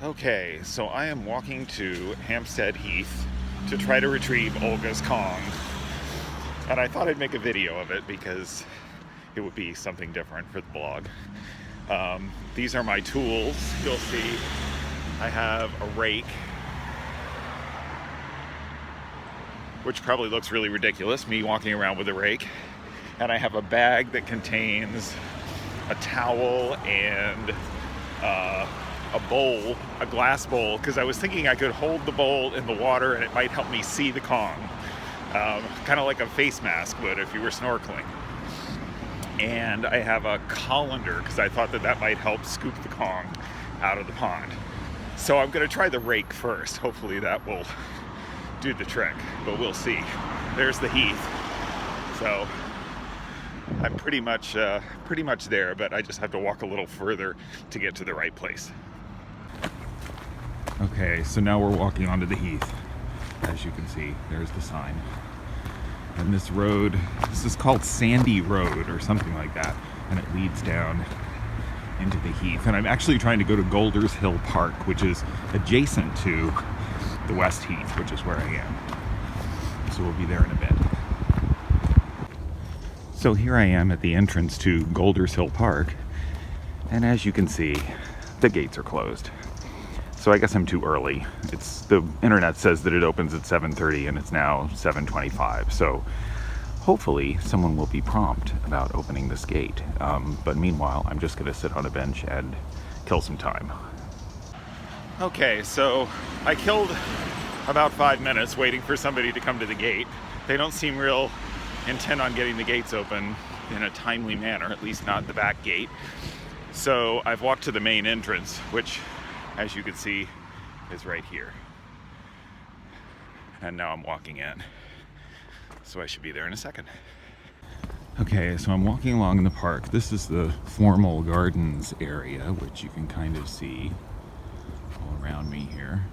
Okay, so I am walking to Hampstead Heath to try to retrieve Olga's Kong. And I thought I'd make a video of it because it would be something different for the blog. These are my tools. You'll see I have a rake, which probably looks really ridiculous, me walking around with a rake. And I have a bag that contains a towel and a bowl, a glass bowl, because I was thinking I could hold the bowl in the water and it might help me see the Kong. Kind of like a face mask would if you were snorkeling. And I have a colander because I thought that might help scoop the Kong out of the pond. So I'm going to try the rake first. Hopefully that will do the trick, but we'll see. There's the heath. So I'm pretty much there, but I just have to walk a little further to get to the right place. Okay, so now we're walking onto the heath. As you can see, there's the sign. And this road, this is called Sandy Road or something like that, and it leads down into the heath. And I'm actually trying to go to Golders Hill Park, which is adjacent to the West Heath, which is where I am. So we'll be there in a bit. So here I am at the entrance to Golders Hill Park, and as you can see, the gates are closed. So I guess I'm too early. The internet says that it opens at 7:30 and it's now 7:25. So hopefully someone will be prompt about opening this gate. But meanwhile, I'm just gonna sit on a bench and kill some time. Okay, so I killed about 5 minutes waiting for somebody to come to the gate. They don't seem real intent on getting the gates open in a timely manner, at least not the back gate. So I've walked to the main entrance, which, as you can see, is right here. And now I'm walking in. So I should be there in a second. Okay, so I'm walking along in the park. This is the formal gardens area, which you can kind of see all around me here.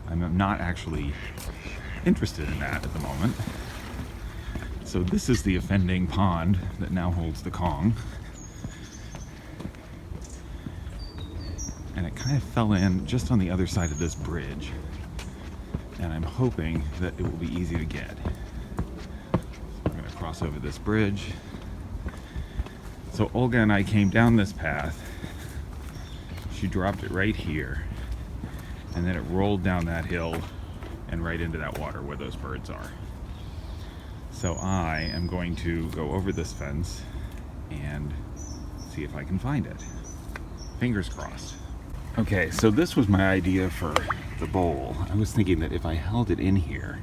I'm not actually interested in that at the moment. So this is the offending pond that now holds the Kong. And it kind of fell in just on the other side of this bridge. And I'm hoping that it will be easy to get. I'm going to cross over this bridge. So Olga and I came down this path. She dropped it right here. And then it rolled down that hill and right into that water where those birds are. So I am going to go over this fence and see if I can find it. Fingers crossed. Okay, so this was my idea for the bowl. I was thinking that if I held it in here,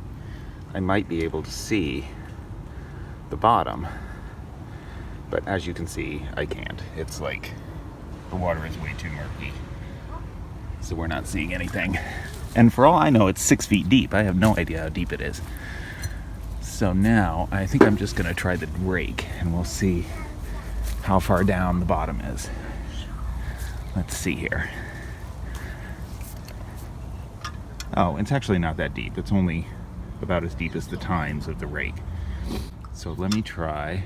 I might be able to see the bottom. But as you can see, I can't. It's like the water is way too murky. So we're not seeing anything. And for all I know, it's 6 feet deep. I have no idea how deep it is. So now I think I'm just gonna try the rake and we'll see how far down the bottom is. Let's see here. Oh, it's actually not that deep. It's only about as deep as the tines of the rake. So let me try.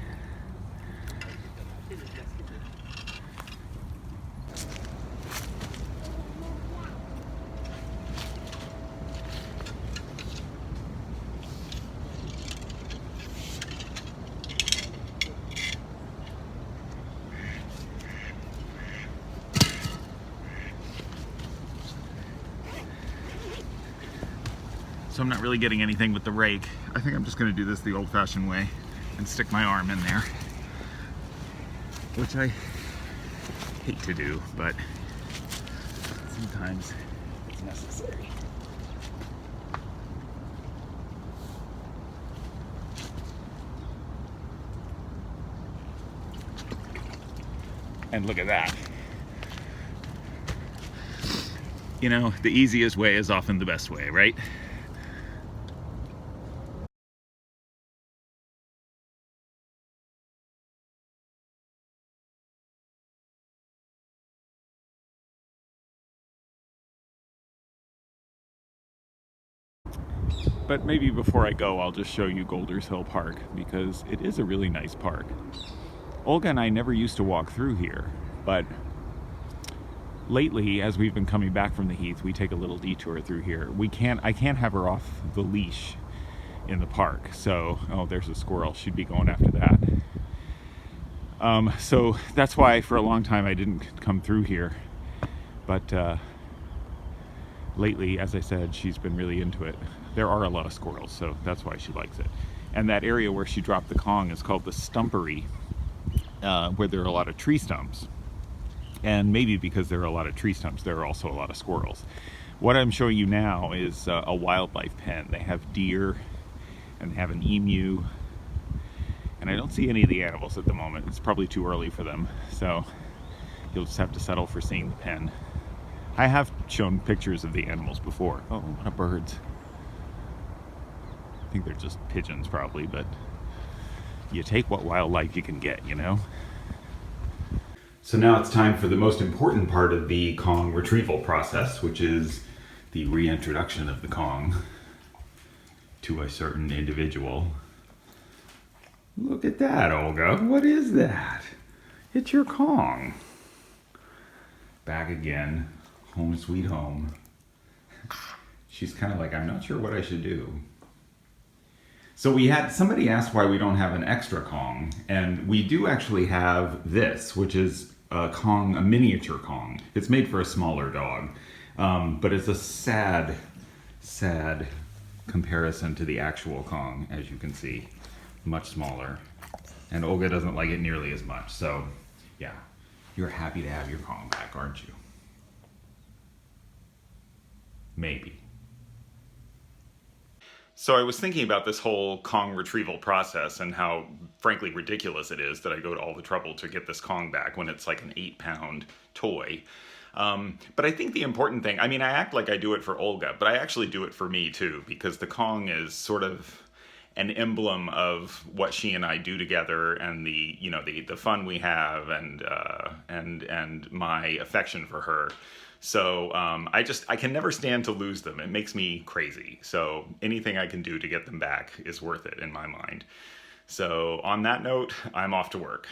So I'm not really getting anything with the rake. I think I'm just gonna do this the old-fashioned way and stick my arm in there, which I hate to do, but sometimes it's necessary. And look at that. You know, the easiest way is often the best way, right? But maybe before I go, I'll just show you Golders Hill Park, because it is a really nice park. Olga and I never used to walk through here, but lately, as we've been coming back from the heath, we take a little detour through here. I can't have her off the leash in the park. So, oh, there's a squirrel. She'd be going after that. So that's why for a long time I didn't come through here. But lately, as I said, she's been really into it. There are a lot of squirrels, so that's why she likes it. And that area where she dropped the Kong is called the stumpery, where there are a lot of tree stumps. And maybe because there are a lot of tree stumps, there are also a lot of squirrels. What I'm showing you now is a wildlife pen. They have deer, and they have an emu, and I don't see any of the animals at the moment. It's probably too early for them, so you'll just have to settle for seeing the pen. I have shown pictures of the animals before. Oh, what a birds. I think they're just pigeons probably, but you take what wildlife you can get, you know? So now it's time for the most important part of the Kong retrieval process, which is the reintroduction of the Kong to a certain individual. Look at that, Olga. What is that? It's your Kong. Back again. Home sweet home. She's kind of like, I'm not sure what I should do. So somebody asked why we don't have an extra Kong, and we do actually have this, which is a Kong, a miniature Kong. It's made for a smaller dog, but it's a sad comparison to the actual Kong, as you can see. Much smaller, and Olga doesn't like it nearly as much. So yeah, you're happy to have your Kong back, aren't you? Maybe. So I was thinking about this whole Kong retrieval process and how frankly ridiculous it is that I go to all the trouble to get this Kong back when it's like an 8-pound toy. But I think the important thing, I mean, I act like I do it for Olga, but I actually do it for me too, because the Kong is sort of an emblem of what she and I do together, and the fun we have, and my affection for her. So I can never stand to lose them. It makes me crazy. So anything I can do to get them back is worth it in my mind. So on that note, I'm off to work.